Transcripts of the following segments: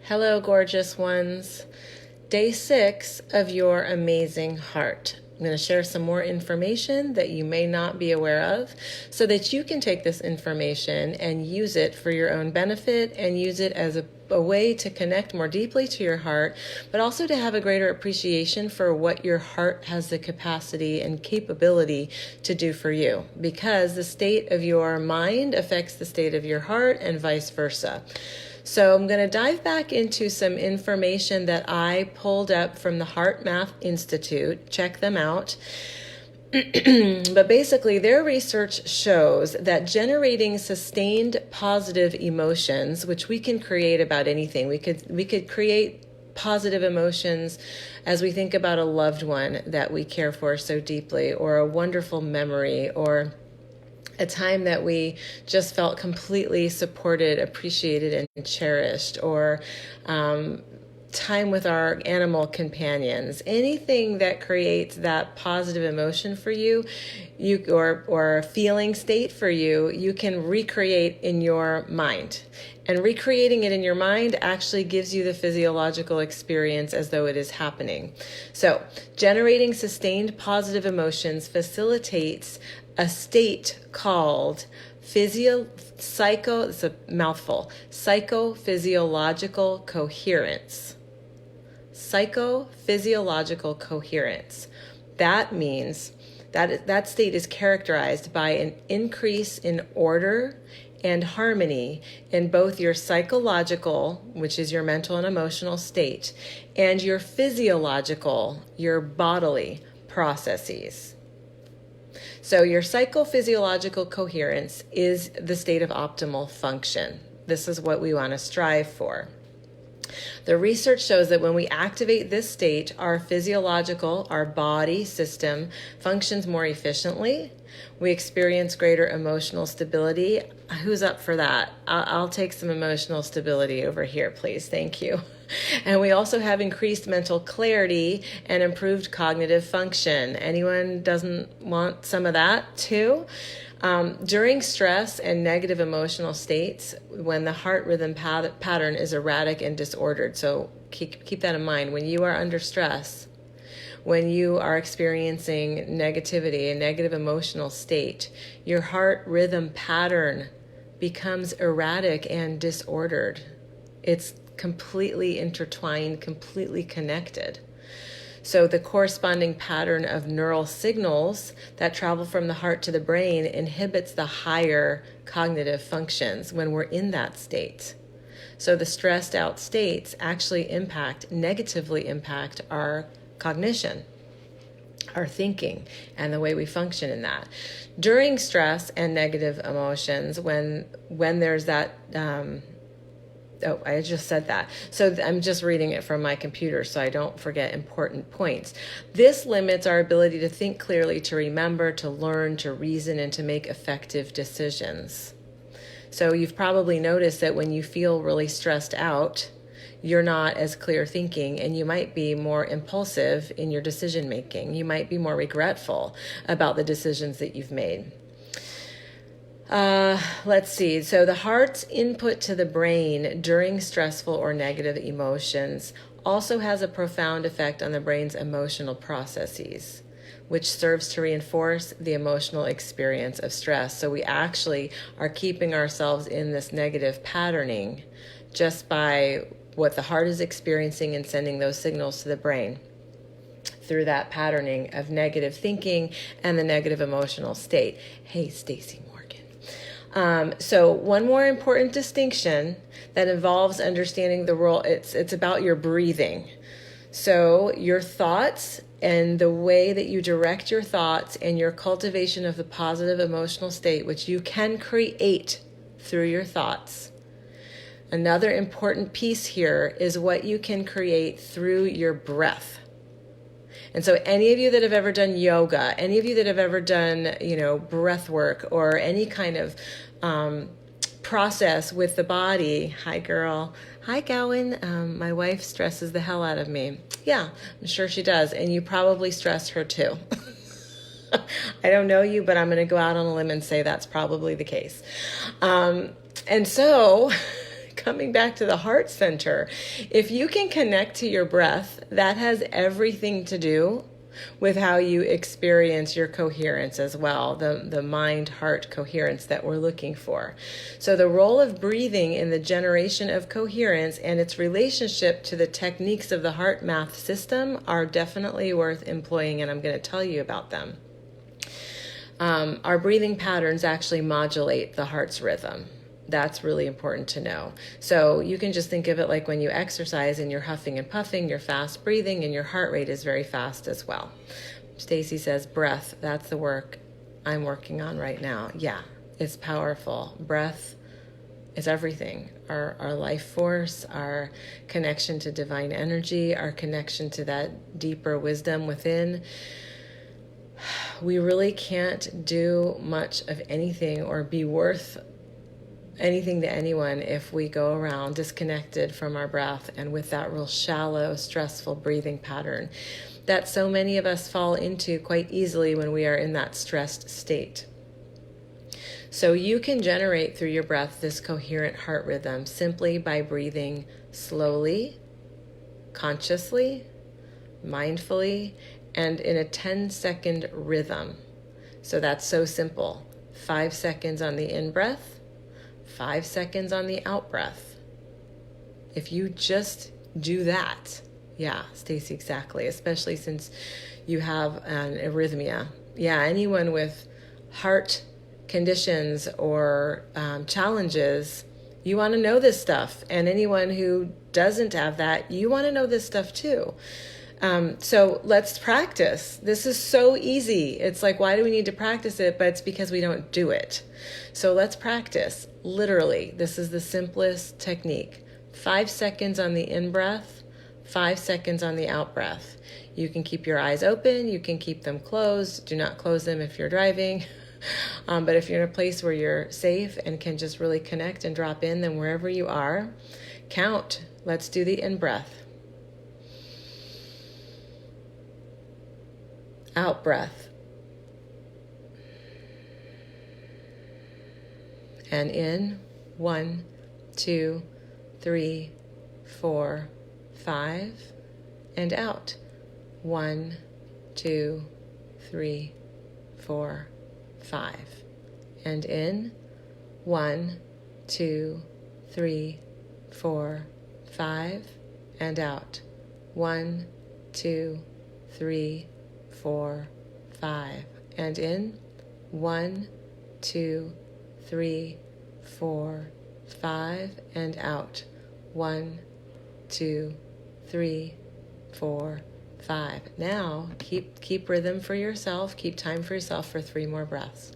Hello, gorgeous ones. Day 6 of your amazing heart. I'm going to share some more information that you may not be aware of so that you can take this information and use it for your own benefit and use it as a way to connect more deeply to your heart, but also to have a greater appreciation for what your heart has the capacity and capability to do for you, because the state of your mind affects the state of your heart and vice versa. So I'm going to dive back into some information that I pulled up from the Heart Math Institute. Check them out. But basically, their research shows that generating sustained positive emotions, which we can create about anything, we could create positive emotions as we think about a loved one that we care for so deeply, or a wonderful memory, or a time that we just felt completely supported, appreciated, and cherished, or time with our animal companions. Anything that creates that positive emotion for you, or a feeling state for you, you can recreate in your mind. And recreating it in your mind actually gives you the physiological experience as though it is happening. So, generating sustained positive emotions facilitates a state called it's a mouthful, psychophysiological coherence. Psychophysiological coherence. That means that state is characterized by an increase in order and harmony in both your psychological, which is your mental and emotional state, and your physiological, your bodily processes. So your psychophysiological coherence is the state of optimal function. This is what we want to strive for. The research shows that when we activate this state, our body system functions more efficiently. We experience greater emotional stability. Who's up for that? I'll take some emotional stability over here, please. Thank you. And we also have increased mental clarity and improved cognitive function. Anyone doesn't want some of that too? During stress and negative emotional states, when the heart rhythm pattern is erratic and disordered, so keep that in mind. When you are under stress, when you are experiencing negativity, a negative emotional state, your heart rhythm pattern becomes erratic and disordered. It's completely intertwined, completely connected. So the corresponding pattern of neural signals that travel from the heart to the brain inhibits the higher cognitive functions when we're in that state. So the stressed out states actually negatively impact our cognition, our thinking, and the way we function in that. During stress and negative emotions, when there's that I just said that. So I'm just reading it from my computer so I don't forget important points. This limits our ability to think clearly, to remember, to learn, to reason, and to make effective decisions. So you've probably noticed that when you feel really stressed out, you're not as clear thinking, and you might be more impulsive in your decision making. You might be more regretful about the decisions that you've made. Let's see. So the heart's input to the brain during stressful or negative emotions also has a profound effect on the brain's emotional processes, which serves to reinforce the emotional experience of stress. So we actually are keeping ourselves in this negative patterning just by what the heart is experiencing and sending those signals to the brain through that patterning of negative thinking and the negative emotional state. Hey, Stacy. So one more important distinction that involves understanding the role, it's about your breathing. So your thoughts and the way that you direct your thoughts and your cultivation of the positive emotional state, which you can create through your thoughts. Another important piece here is what you can create through your breath. And so any of you that have ever done yoga, any of you that have ever done, breath work or any kind of process with the body. Hi, girl. Hi, Gowan. My wife stresses the hell out of me. Yeah, I'm sure she does. And you probably stress her too. I don't know you, but I'm going to go out on a limb and say that's probably the case. And so coming back to the heart center. If you can connect to your breath, that has everything to do with how you experience your coherence as well, the mind-heart coherence that we're looking for. So the role of breathing in the generation of coherence and its relationship to the techniques of the heart math system are definitely worth employing, and I'm going to tell you about them. Our breathing patterns actually modulate the heart's rhythm. That's really important to know. So you can just think of it like when you exercise and you're huffing and puffing, you're fast breathing, and your heart rate is very fast as well. Stacy says, breath, that's the work I'm working on right now. Yeah, it's powerful. Breath is everything. Our life force, our connection to divine energy, our connection to that deeper wisdom within. We really can't do much of anything or be worth anything to anyone if we go around disconnected from our breath and with that real shallow, stressful breathing pattern that so many of us fall into quite easily when we are in that stressed state. So you can generate through your breath this coherent heart rhythm simply by breathing slowly, consciously, mindfully, and in a 10-second rhythm. So that's so simple. 5 seconds on the in-breath, 5 seconds on the out-breath. If you just do that, yeah, Stacy, exactly, especially since you have an arrhythmia. Yeah, anyone with heart conditions or challenges, you want to know this stuff. And anyone who doesn't have that, you want to know this stuff too. So let's practice. This is so easy. It's like, why do we need to practice it? But it's because we don't do it. So let's practice. Literally, this is the simplest technique. 5 seconds on the in-breath, 5 seconds on the out-breath. You can keep your eyes open. You can keep them closed. Do not close them if you're driving. But if you're in a place where you're safe and can just really connect and drop in, then wherever you are, count. Let's do the in-breath. Out breath. And in, 1, 2, 3, 4, 5. And out, 1, 2, 3, 4, 5. And in, 1, 2, 3, 4, 5. And out, 1, 2, 3, 4, 5. And in, 1, 2, 3, 4, 5. And out, 1, 2, 3, 4, 5. Now keep rhythm for yourself. Keep time for yourself for 3 more breaths.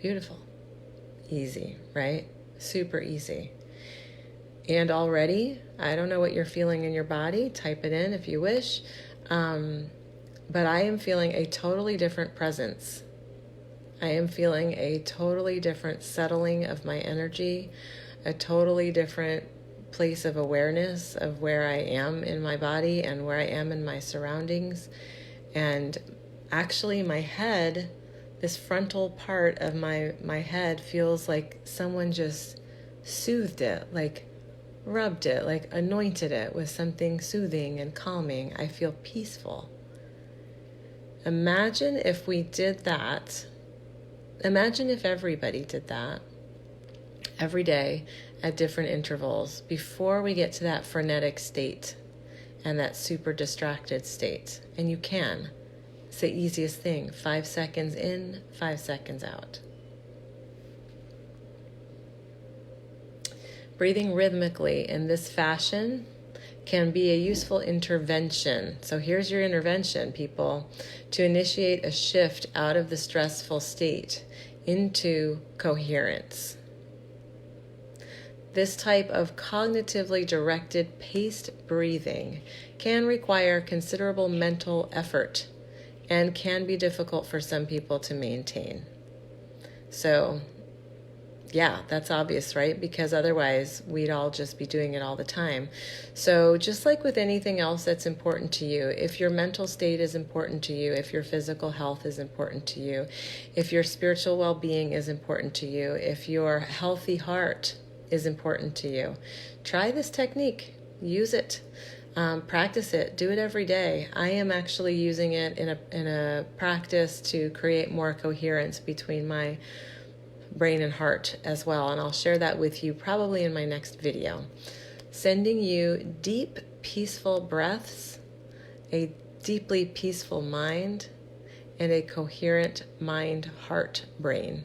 Beautiful. Easy, right? Super easy. And already, I don't know what you're feeling in your body. Type it in if you wish. But I am feeling a totally different presence. I am feeling a totally different settling of my energy, a totally different place of awareness of where I am in my body and where I am in my surroundings. And actually my head, this frontal part of my head feels like someone just soothed it, like rubbed it, like anointed it with something soothing and calming. I feel peaceful. Imagine if we did that. Imagine if everybody did that every day at different intervals before we get to that frenetic state and that super distracted state. And you can. It's the easiest thing. 5 seconds in, 5 seconds out. Breathing rhythmically in this fashion can be a useful intervention. So here's your intervention, people, to initiate a shift out of the stressful state into coherence. This type of cognitively directed paced breathing can require considerable mental effort and can be difficult for some people to maintain. So yeah, that's obvious, right? Because otherwise we'd all just be doing it all the time. So just like with anything else that's important to you, if your mental state is important to you, if your physical health is important to you, if your spiritual well-being is important to you, if your healthy heart is important to you, try this technique. Use it. Practice it. Do it every day. I am actually using it in a practice to create more coherence between my brain and heart as well, and I'll share that with you probably in my next video. Sending you deep, peaceful breaths, a deeply peaceful mind, and a coherent mind, heart, brain.